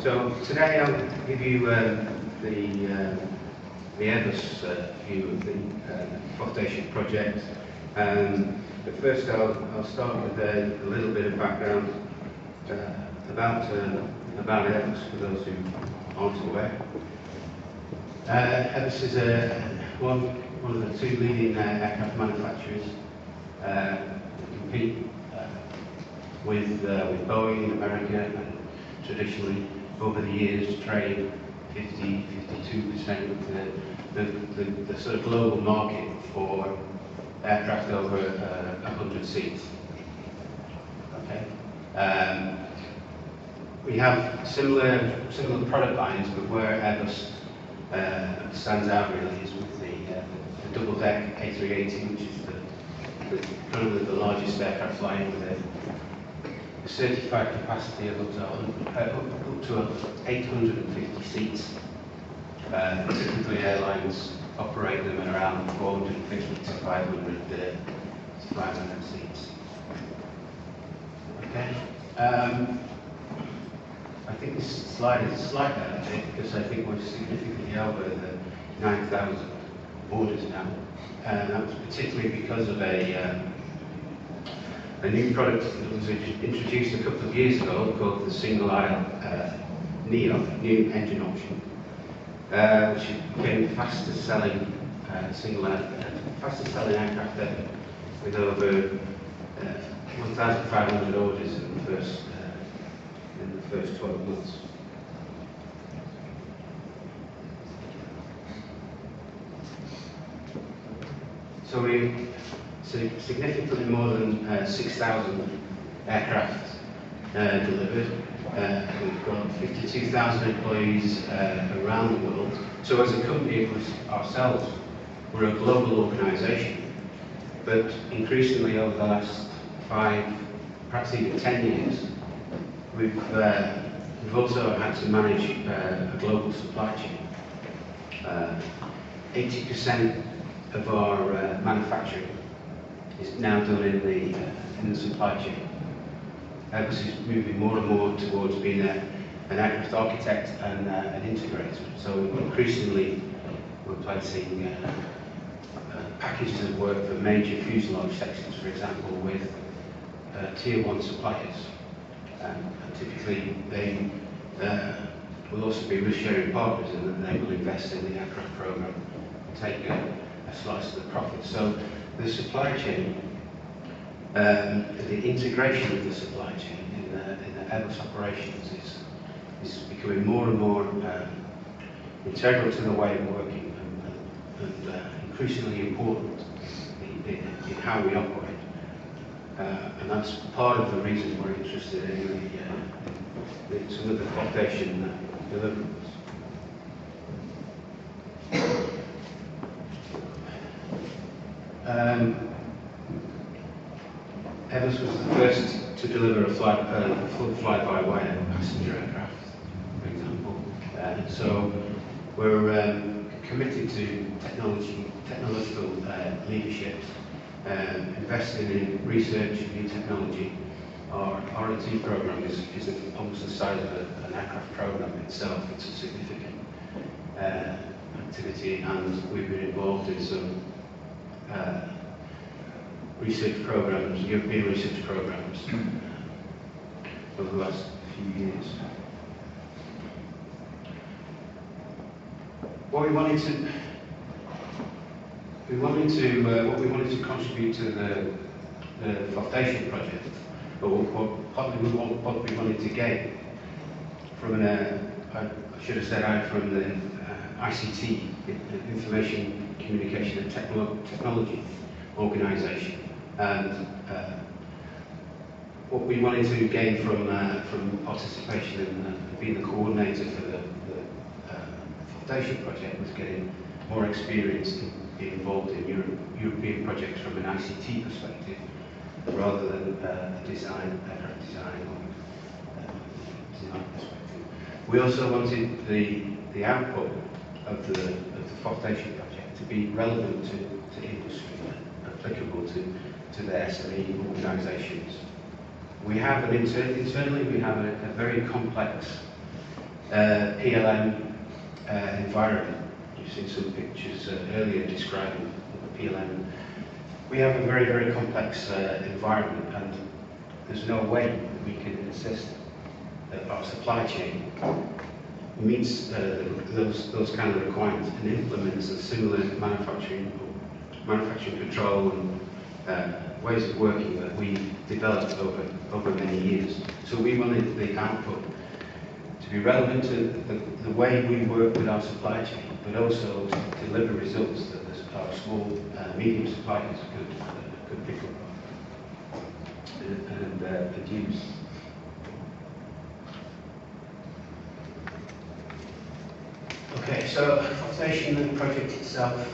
So today I'll give you the Airbus view of the FoFdation project. But first I'll start with a little bit of background about Airbus for those who aren't aware. Airbus is one of the two leading aircraft manufacturers. Compete with Boeing in America, and traditionally over the years trade 50–52% of the sort of global market for aircraft over 100 seats. Okay. We have similar product lines, but where Airbus stands out really is with the double-deck A380, which is currently the largest aircraft flying with a certified capacity of up to 850 seats. Typically airlines operate them at around 450 to 500 seats. Okay. I think this slide is slightly out of date because I think we're significantly over the 9,000 orders now. And that was particularly because of a new product that was introduced a couple of years ago called the single-aisle NEO, new engine option, which became the fastest selling fastest selling aircraft ever, with over 1,500 orders in the first 12 months. So we significantly more than 6,000 aircraft delivered. We've got 52,000 employees around the world. So as a company ourselves, we're a global organisation. But increasingly over the last 5, perhaps even 10 years, we've also had to manage a global supply chain. 80% of our manufacturing is now done in the supply chain. Airbus is moving more and more towards being an aircraft architect and an integrator. So increasingly we're placing packages of work for major fuselage sections, for example, with tier 1 suppliers. And typically they will also be risk-sharing partners, and then they will invest in the aircraft program and take a slice of the profit. So the supply chain, the integration of the supply chain in the Airbus operations is becoming more and more integral to the way of working and increasingly important in how we operate. And that's part of the reason we're interested in some of the FoFdation deliverables. Airbus was the first to deliver a full fly-by-wire passenger aircraft, for example. So we're committed to technological leadership, investing in research and new technology. Our R&D program is almost the size of an aircraft program itself. It's a significant activity, and we've been involved in some research programs, European research programs, over the last few years. What we wanted to contribute to the FoFdation project, but what we wanted to gain from I should have said out from the ICT, Information Communication and Technology organisation, and what we wanted to gain from participation and being the coordinator for the FoFdation project was getting more experience in being involved in European projects from an ICT perspective, rather than aircraft design or design perspective. We also wanted the output of the FoFdation project to be relevant to industry, applicable to the SME organisations. We have internally we have a very complex PLM environment. You've seen some pictures earlier describing the PLM. We have a very, very complex environment, and there's no way that we can insist that our supply chain meets those kind of requirements and implements a similar manufacturing control and ways of working that we developed over many years. So we wanted the output to be relevant to the way we work with our supply chain, but also to deliver results that our small, medium suppliers could pick up and use. Okay, so FoFdation, the project itself,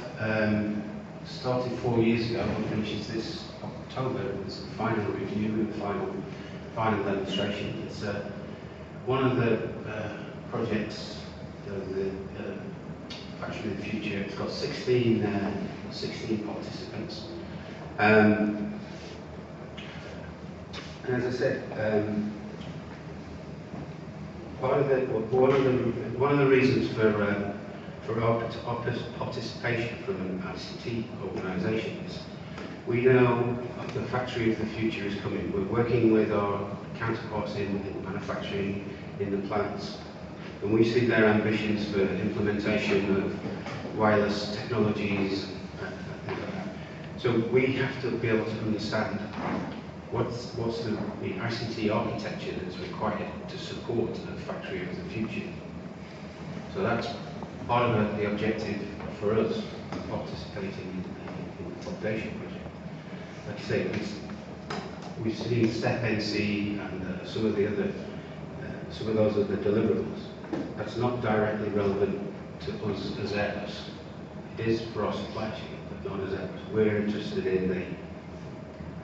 started 4 years ago and finishes this October. It's the final review and final demonstration. It's one of the projects, the Factory of the Future. It's got 16 participants. And as I said, one of the reasons for our participation from an ICT organisation is we know the Factory of the Future is coming. We're working with our counterparts in manufacturing, in the plants, and we see their ambitions for implementation of wireless technologies and things like that. So we have to be able to understand what's the ICT architecture that's required to support the Factory of the Future. So that's part of the objective for us participating in the FoFdation project. Like I say, we've seen STEP NC and some of those other deliverables. That's not directly relevant to us as Airbus. It is for our supply chain, but not as Airbus. We're interested in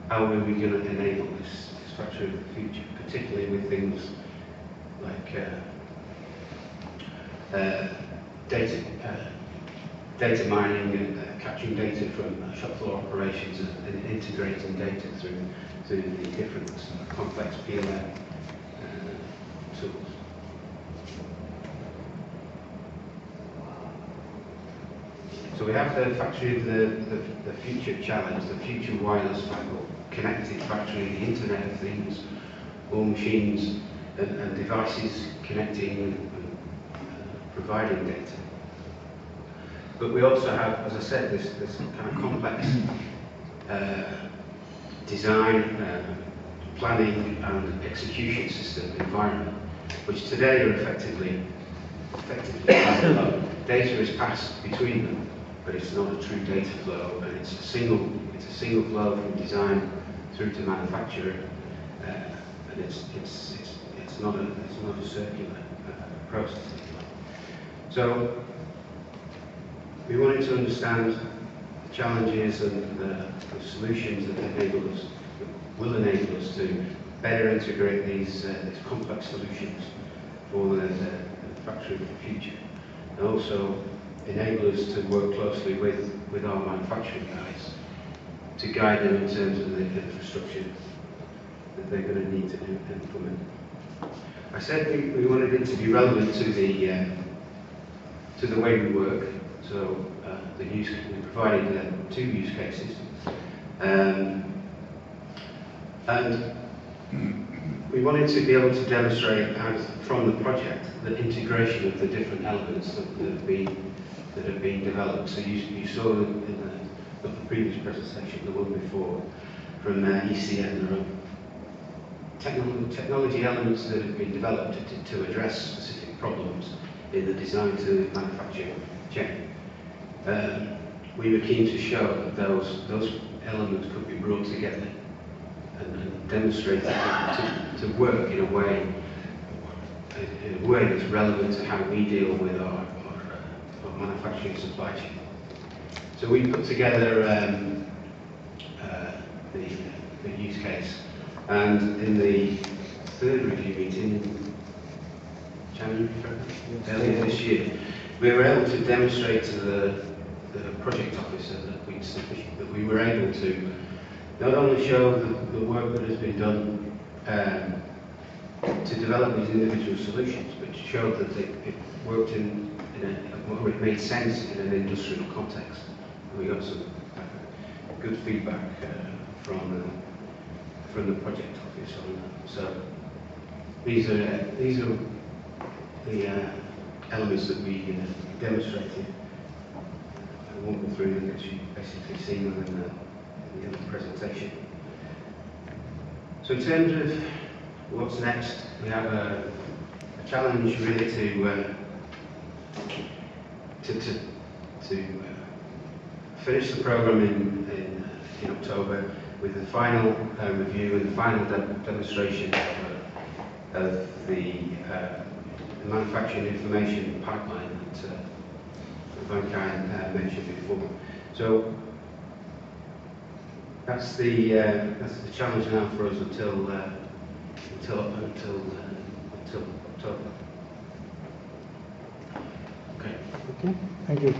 how are we going to enable this Factory of the Future, particularly with things like data mining and capturing data from shop floor operations and integrating data through the different complex PLM tools. So we have the Factory of the Future challenge, the future wireless connected factory, the Internet of Things, all machines and devices connecting and providing data. But we also have, as I said, this kind of complex design, planning and execution system environment, which today are effectively standalone. Data is passed between them, but it's not a true data flow, and it's a single flow from design through to manufacture, and it's not a circular process. So we wanted to understand the challenges and the solutions that will enable us to better integrate these complex solutions for the Factory of the Future, and also enable us to work closely with our manufacturing guys to guide them in terms of the infrastructure that they're going to need to implement. I said we wanted it to be relevant to the way we work. So we provided 2 use cases, and we wanted to be able to demonstrate from the project the integration of the different elements that have been developed. So you saw in the previous presentation, the one before, from ECN, there are technology elements that have been developed to address specific problems in the design to manufacture chain. We were keen to show that those elements could be brought together and demonstrated to work in a way that's relevant to how we deal with our manufacturing supply chain. So we put together the use case, and in the 3rd review meeting, January, earlier this year, we were able to demonstrate to the project officer that we were able to not only show the work that has been done to develop these individual solutions, which showed that it worked or it made sense in an industrial context. And we got some good feedback from the project office on that. So these are the elements that we demonstrated. I won't go through them because you've basically seen them in the presentation. So in terms of what's next, we have a challenge really to finish the program in October with the final review and the final demonstration of the manufacturing information pipeline that Van Kijn mentioned before. So that's the challenge now for us until October. Okay. Okay, thank you.